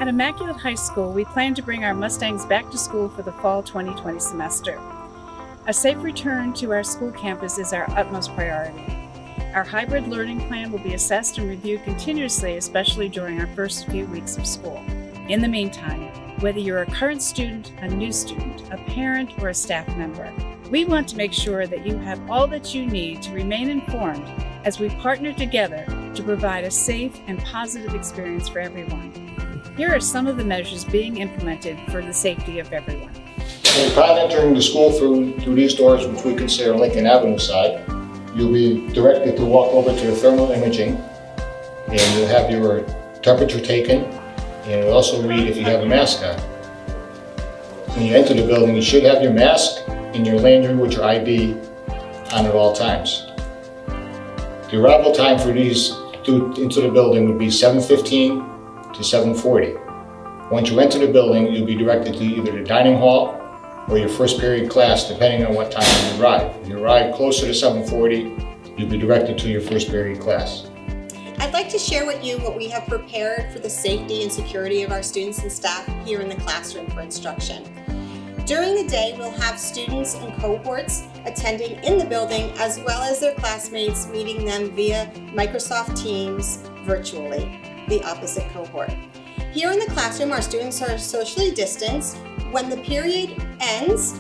At Immaculate High School, we plan to bring our Mustangs back to school for the fall 2020 semester. A safe return to our school campus is our utmost priority. Our hybrid learning plan will be assessed and reviewed continuously, especially during our first few weeks of school. In the meantime, whether you're a current student, a new student, a parent, or a staff member, we want to make sure that you have all that you need to remain informed as we partner together to provide a safe and positive experience for everyone. Here are some of the measures being implemented for the safety of everyone. Upon entering the school through these doors, which we consider Lincoln Avenue side, you'll be directed to walk over to the thermal imaging, and you'll have your temperature taken, and it'll also read if you have a mask on. When you enter the building, you should have your mask and your lanyard with your ID on at all times. The arrival time for these into the building would be 7:15 to 7:40. Once you enter the building, you'll be directed to either the dining hall or your first period class, depending on what time you arrive. If you arrive closer to 7:40, you'll be directed to your first period class. I'd like to share with you what we have prepared for the safety and security of our students and staff here in the classroom for instruction. During the day, we'll have students and cohorts attending in the building, as well as their classmates meeting them via Microsoft Teams virtually, the opposite cohort. Here in the classroom, our students are socially distanced. When the period ends,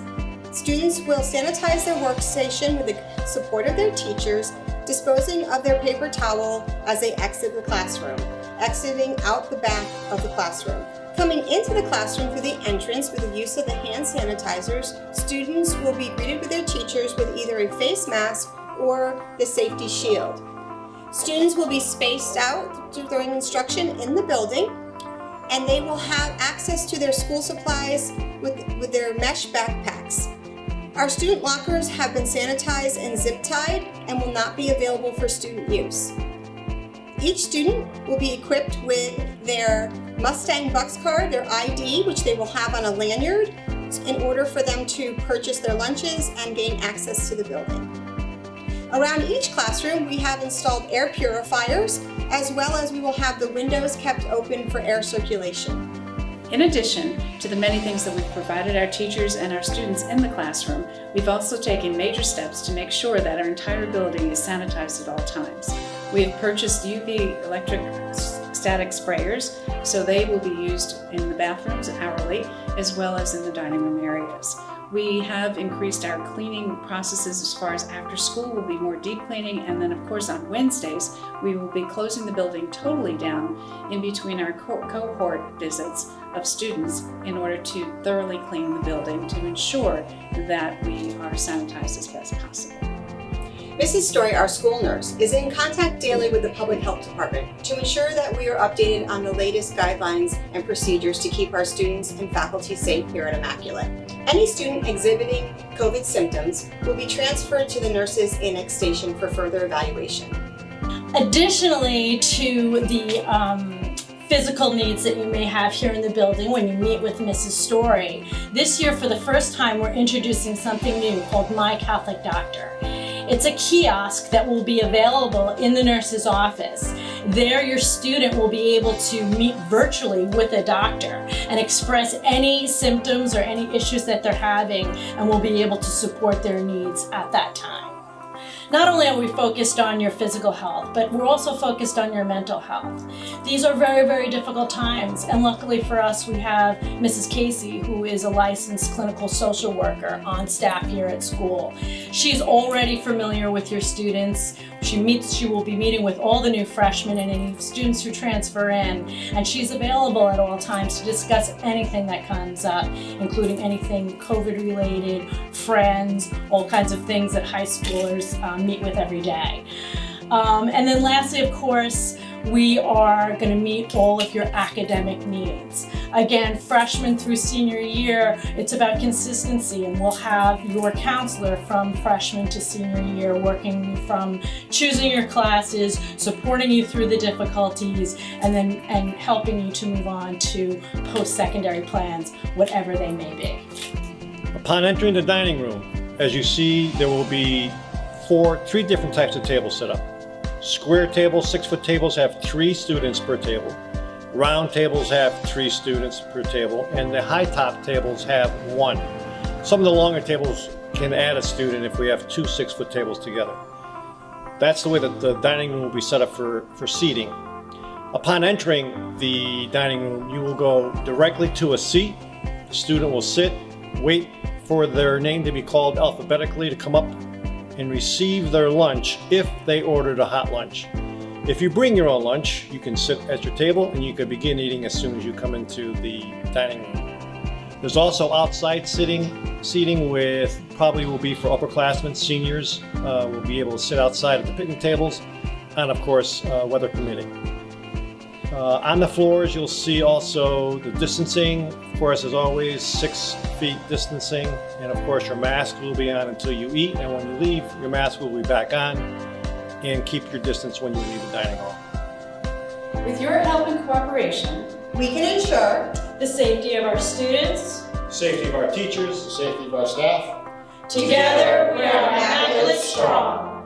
students will sanitize their workstation with the support of their teachers, disposing of their paper towel as they exit the classroom, exiting out the back of the classroom. Coming into the classroom through the entrance with the use of the hand sanitizers, students will be greeted with their teachers with either a face mask or the safety shield. Students will be spaced out during instruction in the building, and they will have access to their school supplies with their mesh backpacks. Our student lockers have been sanitized and zip tied and will not be available for student use. Each student will be equipped with their Mustang Bucks card, their ID, which they will have on a lanyard in order for them to purchase their lunches and gain access to the building. Around each classroom, we have installed air purifiers, as well as we will have the windows kept open for air circulation. In addition to the many things that we've provided our teachers and our students in the classroom, we've also taken major steps to make sure that our entire building is sanitized at all times. We have purchased UV electrostatic sprayers, so they will be used in the bathrooms hourly, as well as in the dining room areas. We have increased our cleaning processes as far as after school will be more deep cleaning, and then of course on Wednesdays we will be closing the building totally down in between our cohort visits of students in order to thoroughly clean the building to ensure that we are sanitized as best possible. Mrs. Story, our school nurse, is in contact daily with the Public Health Department to ensure that we are updated on the latest guidelines and procedures to keep our students and faculty safe here at Immaculate. Any student exhibiting COVID symptoms will be transferred to the nurses' annex station for further evaluation. Additionally to the physical needs that you may have here in the building when you meet with Mrs. Story, this year for the first time we're introducing something new called My Catholic Doctor. It's a kiosk that will be available in the nurse's office. There, your student will be able to meet virtually with a doctor and express any symptoms or any issues that they're having, and will be able to support their needs at that time. Not only are we focused on your physical health, but we're also focused on your mental health. These are very, very difficult times, and luckily for us, we have Mrs. Casey, who is a licensed clinical social worker on staff here at school. She's already familiar with your students. She will be meeting with all the new freshmen and any students who transfer in, and she's available at all times to discuss anything that comes up, including anything COVID related, friends, all kinds of things that high schoolers meet with every day. And then lastly, of course, we are going to meet all of your academic needs. Again, freshman through senior year, it's about consistency, and we'll have your counselor from freshman to senior year working from choosing your classes, supporting you through the difficulties, and helping you to move on to post-secondary plans, whatever they may be. Upon entering the dining room, as you see, there will be three different types of tables set up. Square tables, 6-foot tables, have 3 students per table. Round tables have 3 students per table, and the high top tables have 1. Some of the longer tables can add a student if we have 2 6-foot tables together. That's the way that the dining room will be set up for seating. Upon entering the dining room, you will go directly to a seat. The student will sit, wait for their name to be called alphabetically to come up and receive their lunch if they ordered a hot lunch. If you bring your own lunch, you can sit at your table and you can begin eating as soon as you come into the dining room. There's also outside seating with probably will be for upperclassmen, seniors will be able to sit outside at the picnic tables, and of course, weather permitting. On the floors, you'll see also the distancing. Of course, as always, 6 feet distancing, and of course, your mask will be on until you eat, and when you leave, your mask will be back on, and keep your distance when you leave the dining hall. With your help and cooperation, We can ensure The safety of our students. Safety of our teachers. The safety of our staff. Together, we are Immaculate Strong.